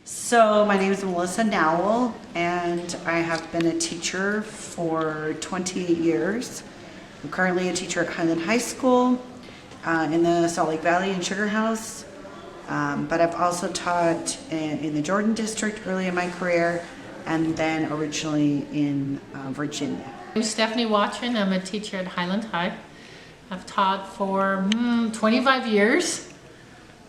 So my name is Melissa Nowell, and I have been a teacher for 28 years. I'm currently a teacher at Highland High School in the Salt Lake Valley in Sugar House, but I've also taught in the Jordan District early in my career, and then originally in Virginia. I'm Stephanie Watchin. I'm a teacher at Highland High. I've taught for 25 years.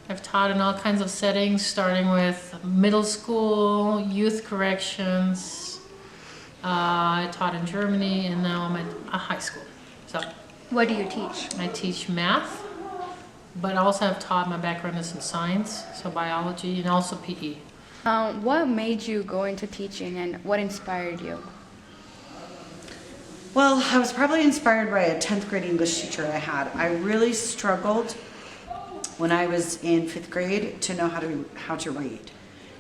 I've taught in all kinds of settings, starting with middle school, youth corrections. I taught in Germany, and now I'm at a high school. So, what do you teach? I teach math, but also have taught, my background is in science, so biology, and also PE. What made you go into teaching, and what inspired you? Well, I was probably inspired by a 10th grade English teacher I had. I really struggled when I was in 5th grade to know how to read.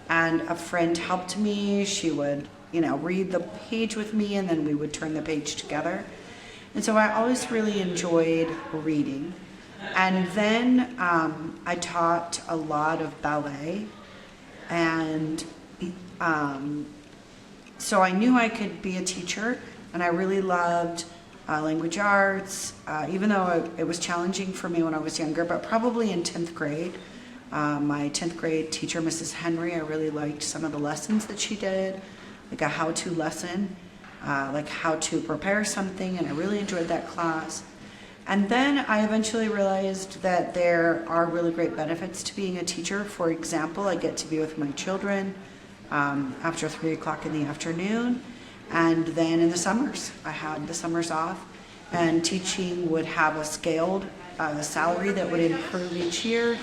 And a friend helped me. She would, read the page with me, and then we would turn the page together. And so I always really enjoyed reading. And then I taught a lot of ballet. And so I knew I could be a teacher, and I really loved language arts, even though it was challenging for me when I was younger, but probably in 10th grade. My 10th grade teacher, Mrs. Henry, I really liked some of the lessons that she did, like a how-to lesson, like how to prepare something, and I really enjoyed that class. And then I eventually realized that there are really great benefits to being a teacher. For example, I get to be with my children after 3 o'clock in the afternoon. And then in the summers, I had the summers off, and teaching would have a scaled salary that would improve each year.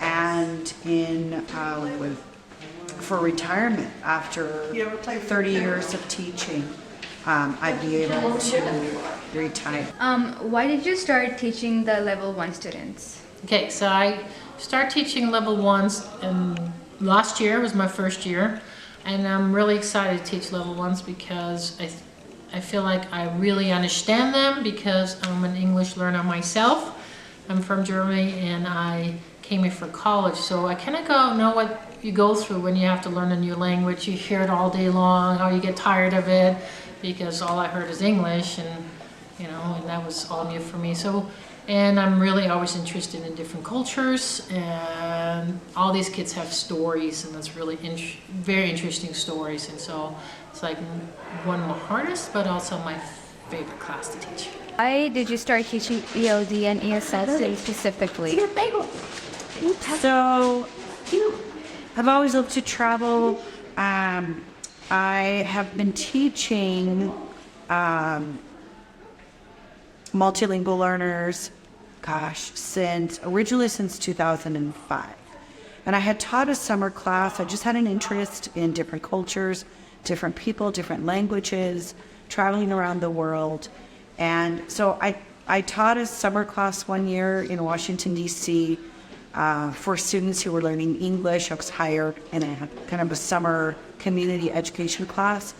And for retirement, after 30 years of teaching, I'd be able to retire. Why did you start teaching the level 1 students? Okay, so I started teaching level 1s, and last year was my first year. And I'm really excited to teach level 1s because I feel like I really understand them, because I'm an English learner myself. I'm from Germany, and I came here for college, so I kind of know what you go through when you have to learn a new language. You hear it all day long, how you get tired of it, because all I heard is English, and and that was all new for me. And I'm really always interested in different cultures, and all these kids have stories, and that's really very interesting stories. And so it's like one of my hardest, but also my favorite class to teach. Why did you start teaching ELD and ESL specifically? So, I've always loved to travel. I have been teaching multilingual learners, originally since 2005. And I had taught a summer class. I just had an interest in different cultures, different people, different languages, traveling around the world. And so I taught a summer class one year in Washington, D.C. For students who were learning English. I was hired in a kind of a summer community education class.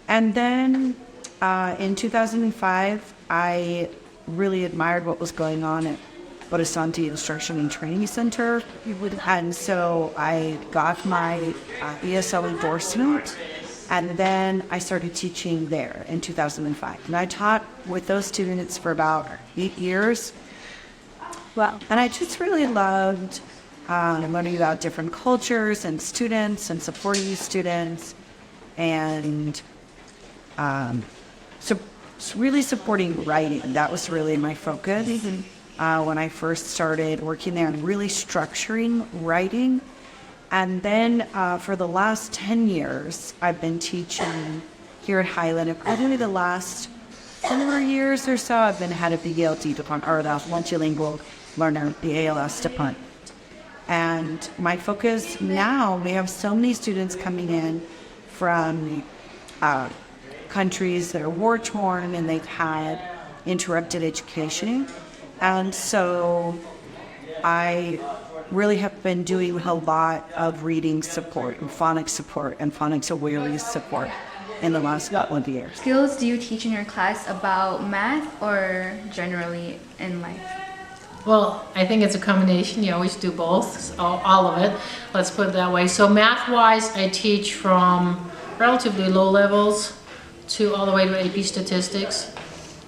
And then in 2005, I really admired what was going on at Bodasanti Instruction and Training Center. And so I got my ESL endorsement, and then I started teaching there in 2005. And I taught with those students for about 8 years. Wow. And I just really loved learning about different cultures and students and supporting students, and so really supporting writing. That was really my focus when I first started working there, and really structuring writing. And then for the last 10 years, I've been teaching here at Highland. Probably the last 4 years or so, I've been head of the ELD department, or the multilingual learner, the ALS department. And my focus now, we have so many students coming in from countries that are war-torn, and they've had interrupted education. And so I really have been doing a lot of reading support and phonics awareness support in the last couple of years. Skills do you teach in your class about math or generally in life? Well, I think it's a combination. You always do both, all of it. Let's put it that way. So math-wise, I teach from relatively low levels to all the way to AP statistics.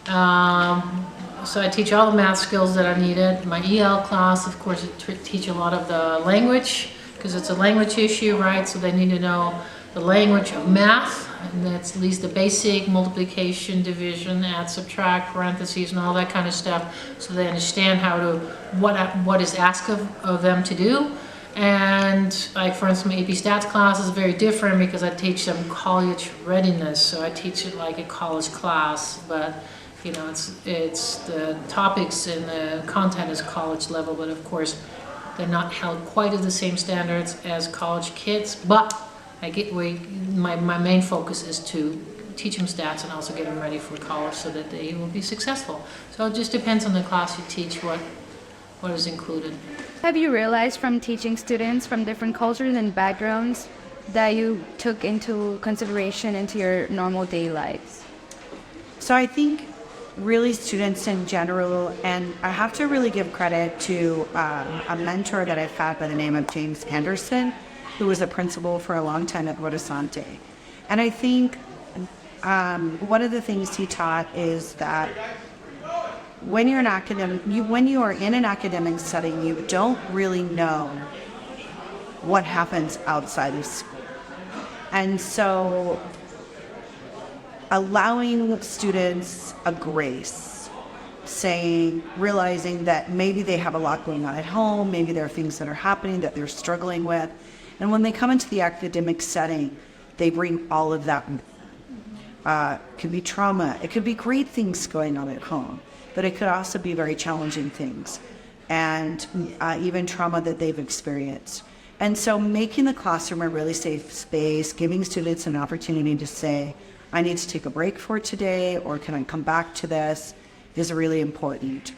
So I teach all the math skills that are needed. My EL class, of course, I teach a lot of the language, because it's a language issue, right? So they need to know the language of math, and that's at least the basic multiplication, division, add, subtract, parentheses, and all that kind of stuff, so they understand how to, what is asked of them to do. And like, for instance, my AP Stats class is very different because I teach them college readiness, so I teach it like a college class, but you know, it's the topics and the content is college level, but of course they're not held quite at the same standards as college kids. But my main focus is to teach them stats and also get them ready for college so that they will be successful. So it just depends on the class you teach what is included. Have you realized from teaching students from different cultures and backgrounds that you took into consideration into your normal day lives? So I think really students in general, and I have to really give credit to a mentor that I've had by the name of James Anderson, who was a principal for a long time at Rodesante. And I think one of the things he taught is that when you're when you are in an academic setting, you don't really know what happens outside of school. And so allowing students a grace, realizing that maybe they have a lot going on at home, maybe there are things that are happening that they're struggling with. And when they come into the academic setting, they bring all of that. It could be trauma. It could be great things going on at home, but it could also be very challenging things and even trauma that they've experienced. And so making the classroom a really safe space, giving students an opportunity to say, I need to take a break for today, or can I come back to this, is really important.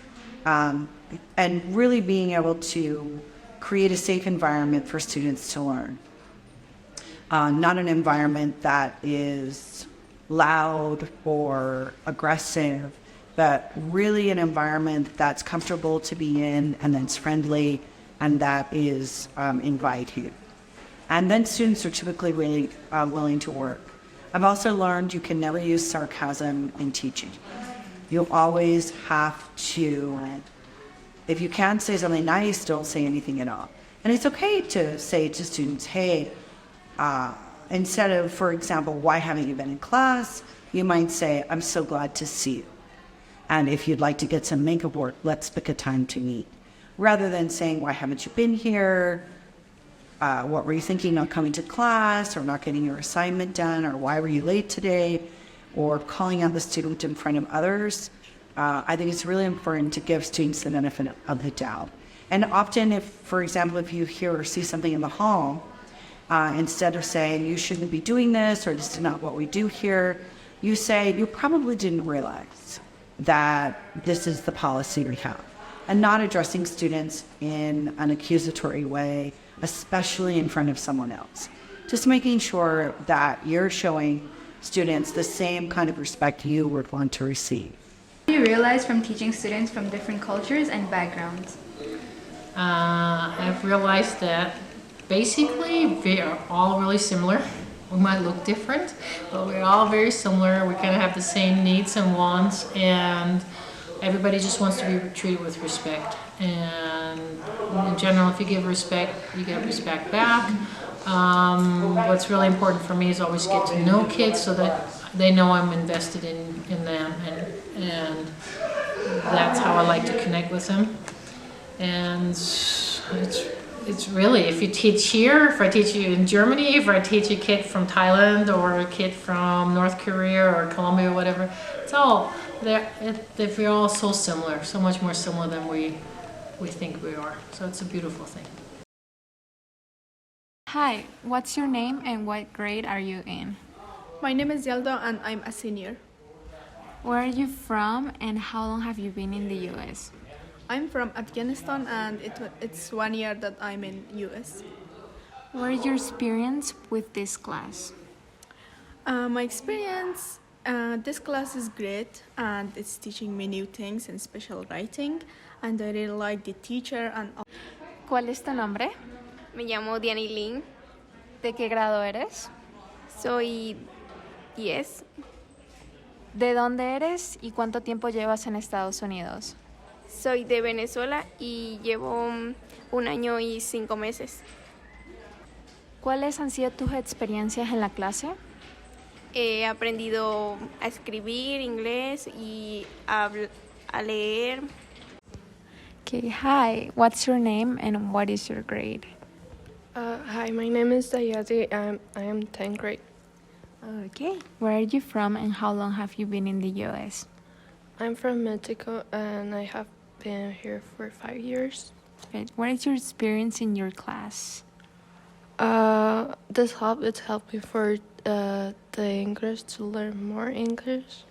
And really being able to create a safe environment for students to learn. Not an environment that is loud or aggressive, but really an environment that's comfortable to be in and that's friendly and that is inviting. And then students are typically really willing to work. I've also learned you can never use sarcasm in teaching. You always have to, if you can't say something nice, don't say anything at all. And it's okay to say to students, hey, instead of, for example, why haven't you been in class? You might say, I'm so glad to see you. And if you'd like to get some makeup work, let's pick a time to meet. Rather than saying, why haven't you been here? What were you thinking not coming to class, or not getting your assignment done, or why were you late today, or calling out the student in front of others. I think it's really important to give students the benefit of the doubt. And often if, for example, if you hear or see something in the hall, instead of saying, you shouldn't be doing this, or this is not what we do here, you say, you probably didn't realize that this is the policy we have. And not addressing students in an accusatory way, especially in front of someone else. Just making sure that you're showing students the same kind of respect you would want to receive. What do you realize from teaching students from different cultures and backgrounds? I've realized that basically we are all really similar. We might look different, but we're all very similar. We kind of have the same needs and wants, and everybody just wants to be treated with respect. And in general, if you give respect, you get respect back. What's really important for me is always get to know kids so that they know I'm invested in them, and that's how I like to connect with them. And it's really, if you teach here, if I teach you in Germany, if I teach a kid from Thailand or a kid from North Korea or Colombia or whatever, it's all, we're all so similar, so much more similar than we think we are. So it's a beautiful thing. Hi, what's your name and what grade are you in? My name is Yelda and I'm a senior. Where are you from and how long have you been in the US? I'm from Afghanistan and it's 1 year that I'm in US. What is your experience with this class? My experience, This class is great and it's teaching me new things in special writing, and I really like the teacher and ¿Cuál es tu nombre? Me llamo Diany Lin, ¿De qué grado eres? soy 10. ¿De dónde eres y cuánto tiempo llevas en Estados Unidos? Soy de Venezuela y llevo 1 año y 5 meses. ¿Cuáles han sido tus experiencias en la clase? He aprendido a escribir inglés y a leer. Okay, hi. What's your name and what is your grade? Hi, my name is Dayazi. I am 10th grade. Okay. Where are you from and how long have you been in the US? I'm from Mexico and I have been here for 5 years. Great. What is your experience in your class? It's helped me for the English to learn more English.